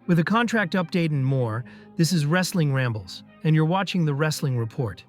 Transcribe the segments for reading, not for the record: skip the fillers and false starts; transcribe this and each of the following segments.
With a contract update and more, this is Wrestling Rambles, and you're watching the Wrestling Report.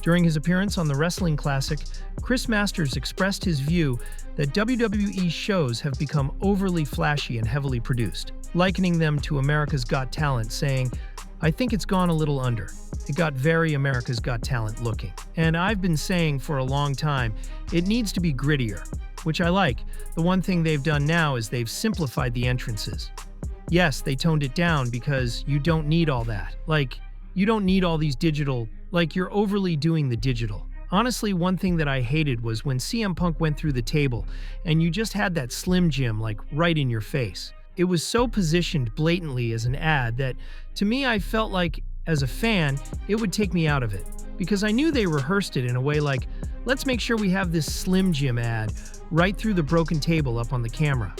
During his appearance on the Wrestling Classic, Chris Masters expressed his view that WWE shows have become overly flashy and heavily produced, likening them to America's Got Talent, saying, "I think it's gone a little under. It got very America's Got Talent looking. And I've been saying for a long time, it needs to be grittier," which I like. The one thing they've done now is they've simplified the entrances. Yes, they toned it down because you don't need all that. You don't need all these digital, you're overly doing the digital. Honestly, one thing that I hated was when CM Punk went through the table and you just had that Slim Jim right in your face. It was so positioned blatantly as an ad that, to me, I felt like, as a fan, it would take me out of it. Because I knew they rehearsed it in a way like, let's make sure we have this Slim Jim ad right through the broken table up on the camera.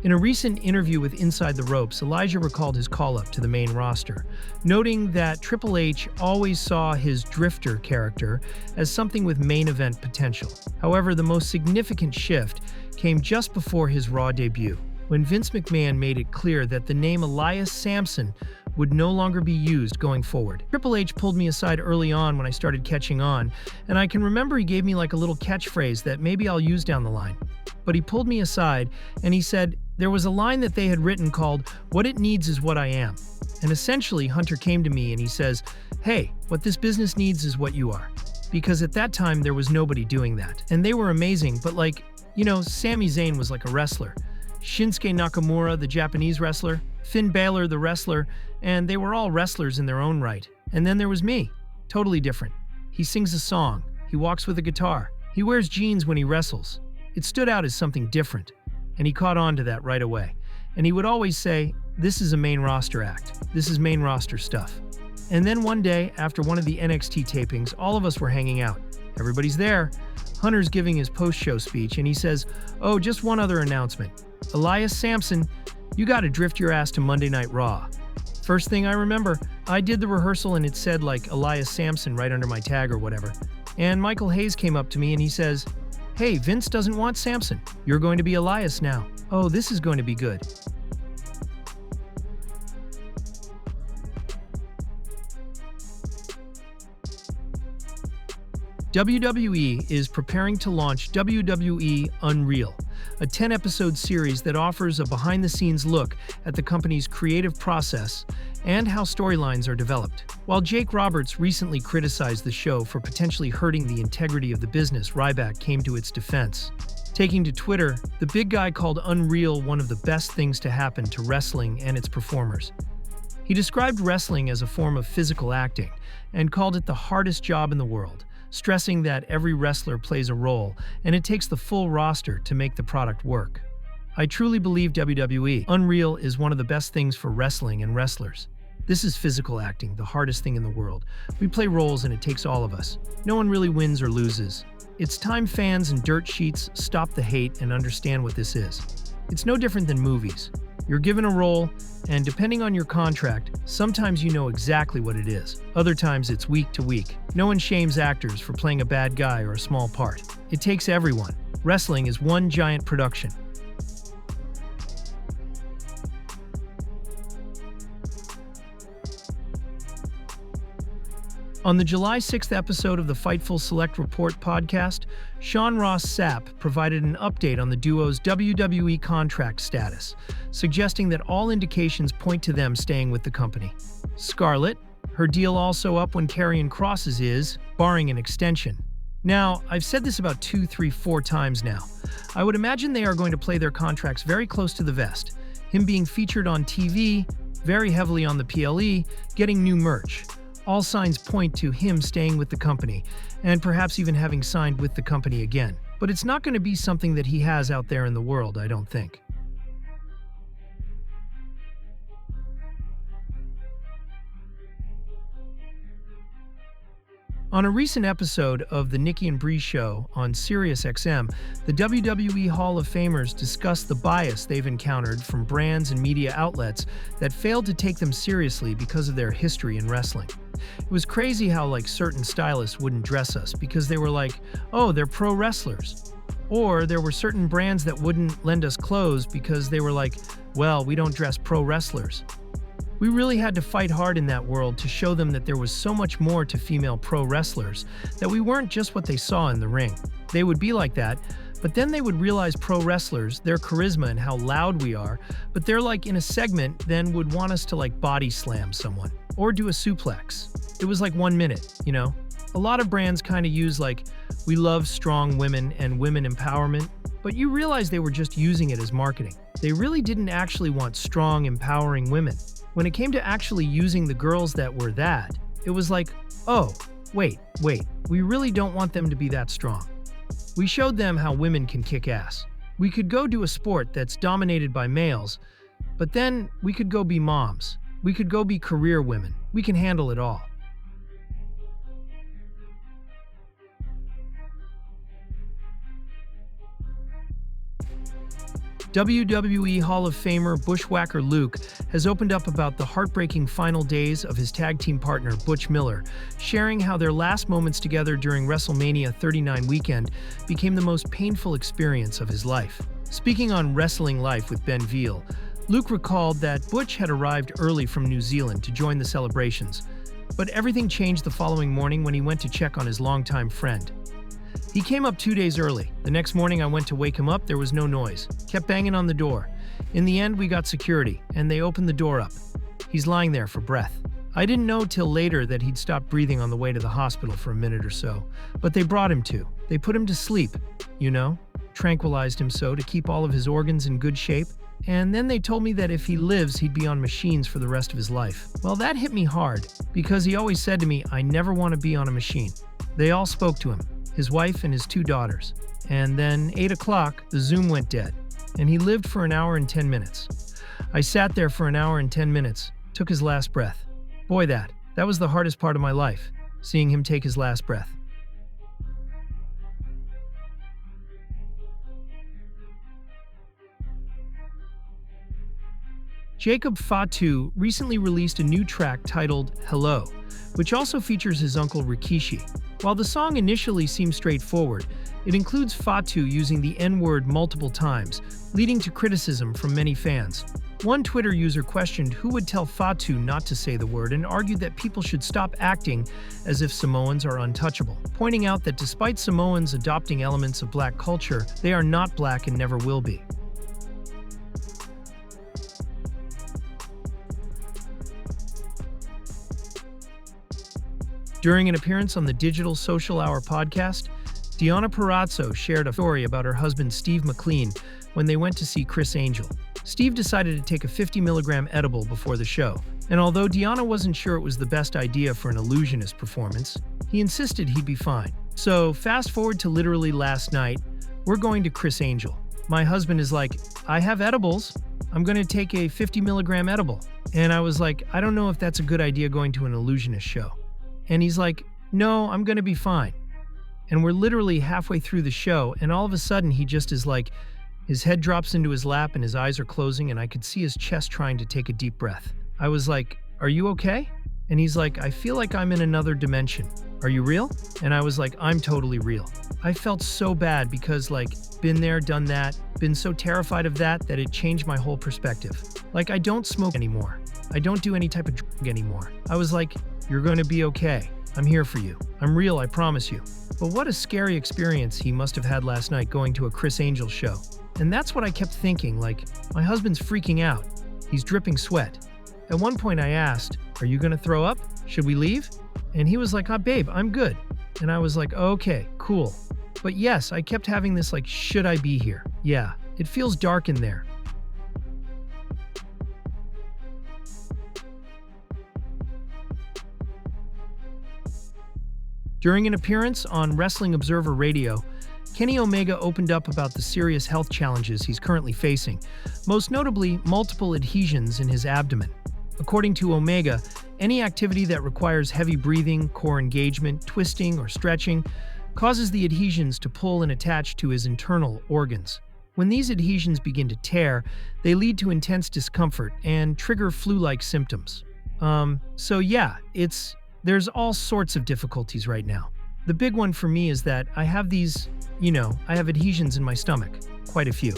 In a recent interview with Inside the Ropes, Elijah recalled his call-up to the main roster, noting that Triple H always saw his Drifter character as something with main event potential. However, the most significant shift came just before his Raw debut, when Vince McMahon made it clear that the name Elias Samson would no longer be used going forward. Triple H pulled me aside early on when I started catching on, and I can remember he gave me a little catchphrase that maybe I'll use down the line. But he pulled me aside and he said there was a line that they had written called, "What it needs is what I am." And essentially, Hunter came to me and he says, "Hey, what this business needs is what you are." Because at that time, there was nobody doing that. And they were amazing, but Sami Zayn was like a wrestler. Shinsuke Nakamura, the Japanese wrestler, Finn Balor, the wrestler, and they were all wrestlers in their own right. And then there was me, totally different. He sings a song, he walks with a guitar, he wears jeans when he wrestles. It stood out as something different, and he caught on to that right away. And he would always say, "This is a main roster act. This is main roster stuff." And then one day, after one of the NXT tapings, all of us were hanging out. Everybody's there. Hunter's giving his post-show speech, and he says, "Oh, just one other announcement. Elias Samson, you gotta drift your ass to Monday Night Raw." First thing I remember, I did the rehearsal and it said Elias Samson right under my tag or whatever. And Michael Hayes came up to me and he says, "Hey, Vince doesn't want Samson. You're going to be Elias now. Oh, this is going to be good." WWE is preparing to launch WWE Unreal, a 10-episode series that offers a behind-the-scenes look at the company's creative process and how storylines are developed. While Jake Roberts recently criticized the show for potentially hurting the integrity of the business, Ryabck came to its defense. Taking to Twitter, the big guy called Unreal one of the best things to happen to wrestling and its performers. He described wrestling as a form of physical acting and called it the hardest job in the world, stressing that every wrestler plays a role and it takes the full roster to make the product work. I truly believe WWE Unreal is one of the best things for wrestling and wrestlers. This is physical acting, the hardest thing in the world. We play roles and it takes all of us. No one really wins or loses. It's time fans and dirt sheets stop the hate and understand what this is. It's no different than movies. You're given a role, and depending on your contract, sometimes you know exactly what it is. Other times it's week to week. No one shames actors for playing a bad guy or a small part. It takes everyone. Wrestling is one giant production. On the July 6th episode of the Fightful Select Report podcast, Sean Ross Sapp provided an update on the duo's WWE contract status, suggesting that all indications point to them staying with the company. Scarlett, her deal also up when Karion crosses is, barring an extension. Now, I've said this about 2, 3, 4 times now. I would imagine they are going to play their contracts very close to the vest, him being featured on TV, very heavily on the PLE, getting new merch. All signs point to him staying with the company, and perhaps even having signed with the company again. But it's not going to be something that he has out there in the world, I don't think. On a recent episode of the Nikki and Bree Show on SiriusXM, the WWE Hall of Famers discussed the bias they've encountered from brands and media outlets that failed to take them seriously because of their history in wrestling. It was crazy how certain stylists wouldn't dress us because they were like, oh, they're pro wrestlers. Or there were certain brands that wouldn't lend us clothes because they were like, well, we don't dress pro wrestlers. We really had to fight hard in that world to show them that there was so much more to female pro wrestlers, that we weren't just what they saw in the ring. They would be like that, but then they would realize pro wrestlers, their charisma and how loud we are, but they're in a segment then would want us to body slam someone or do a suplex. It was 1 minute, you know? A lot of brands kind of use we love strong women and women empowerment, but you realize they were just using it as marketing. They really didn't actually want strong, empowering women. When it came to actually using the girls that were that, it was oh, wait, we really don't want them to be that strong. We showed them how women can kick ass. We could go do a sport that's dominated by males, but then we could go be moms. We could go be career women. We can handle it all. WWE Hall of Famer Bushwhacker Luke has opened up about the heartbreaking final days of his tag team partner Butch Miller, sharing how their last moments together during WrestleMania 39 weekend became the most painful experience of his life. Speaking on Wrestling Life with Ben Veal, Luke recalled that Butch had arrived early from New Zealand to join the celebrations, but everything changed the following morning when he went to check on his longtime friend. He came up 2 days early. The next morning I went to wake him up, there was no noise. Kept banging on the door. In the end, we got security, and they opened the door up. He's lying there for breath. I didn't know till later that he'd stopped breathing on the way to the hospital for a minute or so, but they brought him to. They put him to sleep, you know, tranquilized him so to keep all of his organs in good shape. And then they told me that if he lives, he'd be on machines for the rest of his life. Well, that hit me hard, because he always said to me, I never want to be on a machine. They all spoke to him, his wife and his 2 daughters. And then 8 o'clock, the Zoom went dead, and he lived for an hour and 10 minutes. I sat there for an hour and 10 minutes, took his last breath. Boy, that was the hardest part of my life, seeing him take his last breath. Jacob Fatu recently released a new track titled Hello, which also features his uncle Rikishi. While the song initially seems straightforward, it includes Fatu using the N-word multiple times, leading to criticism from many fans. One Twitter user questioned who would tell Fatu not to say the word and argued that people should stop acting as if Samoans are untouchable, pointing out that despite Samoans adopting elements of black culture, they are not black and never will be. During an appearance on the Digital Social Hour podcast, Deonna Purrazzo shared a story about her husband Steve Maclin when they went to see Criss Angel. Steve decided to take a 50-milligram edible before the show, and although Deonna wasn't sure it was the best idea for an illusionist performance, he insisted he'd be fine. So fast forward to literally last night, we're going to Criss Angel. My husband is like, I have edibles. I'm going to take a 50-milligram edible. And I was like, I don't know if that's a good idea going to an illusionist show. And he's like, no, I'm going to be fine. And we're literally halfway through the show, and all of a sudden he just is like, his head drops into his lap and his eyes are closing, and I could see his chest trying to take a deep breath. I was like, are you okay? And he's like, I feel like I'm in another dimension. Are you real? And I was like, I'm totally real. I felt so bad because been there, done that, been so terrified of that it changed my whole perspective. I don't smoke anymore. I don't do any type of drug anymore. I was like, you're going to be okay. I'm here for you. I'm real, I promise you. But what a scary experience he must have had last night going to a Criss Angel show. And that's what I kept thinking, my husband's freaking out. He's dripping sweat. At one point I asked, are you going to throw up? Should we leave? And he was like, babe, I'm good. And I was like, okay, cool. But yes, I kept having this should I be here? Yeah, it feels dark in there. During an appearance on Wrestling Observer Radio, Kenny Omega opened up about the serious health challenges he's currently facing, most notably multiple adhesions in his abdomen. According to Omega, any activity that requires heavy breathing, core engagement, twisting, or stretching causes the adhesions to pull and attach to his internal organs. When these adhesions begin to tear, they lead to intense discomfort and trigger flu-like symptoms. So yeah, there's all sorts of difficulties right now. The big one for me is that I have I have adhesions in my stomach, quite a few.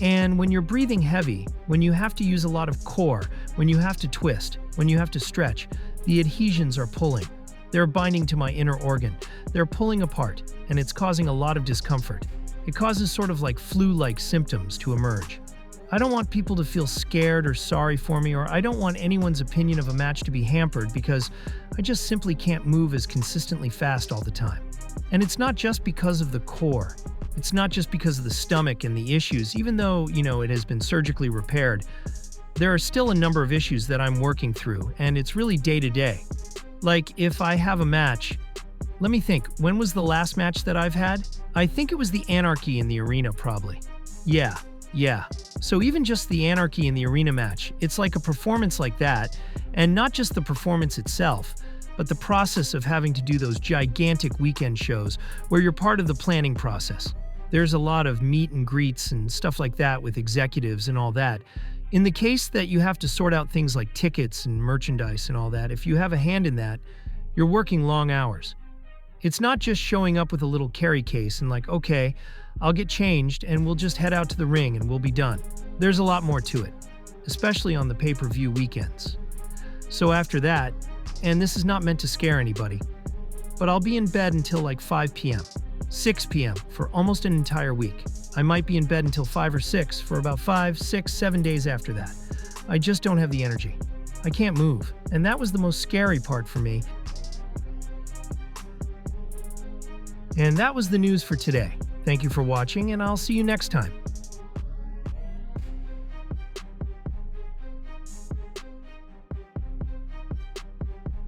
And when you're breathing heavy, when you have to use a lot of core, when you have to twist, when you have to stretch, the adhesions are pulling. They're binding to my inner organ. They're pulling apart, and it's causing a lot of discomfort. It causes sort of like flu-like symptoms to emerge. I don't want people to feel scared or sorry for me, or I don't want anyone's opinion of a match to be hampered because I just simply can't move as consistently fast all the time. And it's not just because of the core. It's not just because of the stomach and the issues, even though, it has been surgically repaired. There are still a number of issues that I'm working through, and it's really day to day. Like, if I have a match, let me think, when was the last match that I've had? I think it was the Anarchy in the Arena, probably. Yeah. So even just the Anarchy in the Arena match, it's like a performance like that, and not just the performance itself, but the process of having to do those gigantic weekend shows where you're part of the planning process. There's a lot of meet and greets and stuff like that with executives and all that. In the case that you have to sort out things like tickets and merchandise and all that, if you have a hand in that, you're working long hours. It's not just showing up with a little carry case and like, okay, I'll get changed and we'll just head out to the ring and we'll be done. There's a lot more to it, especially on the pay-per-view weekends. So after that, and this is not meant to scare anybody, but I'll be in bed until like 5 p.m., 6 p.m. for almost an entire week. I might be in bed until 5 or 6 for about 5, 6, 7 days after that. I just don't have the energy. I can't move, and that was the most scary part for me. And that was the news for today. Thank you for watching, and I'll see you next time.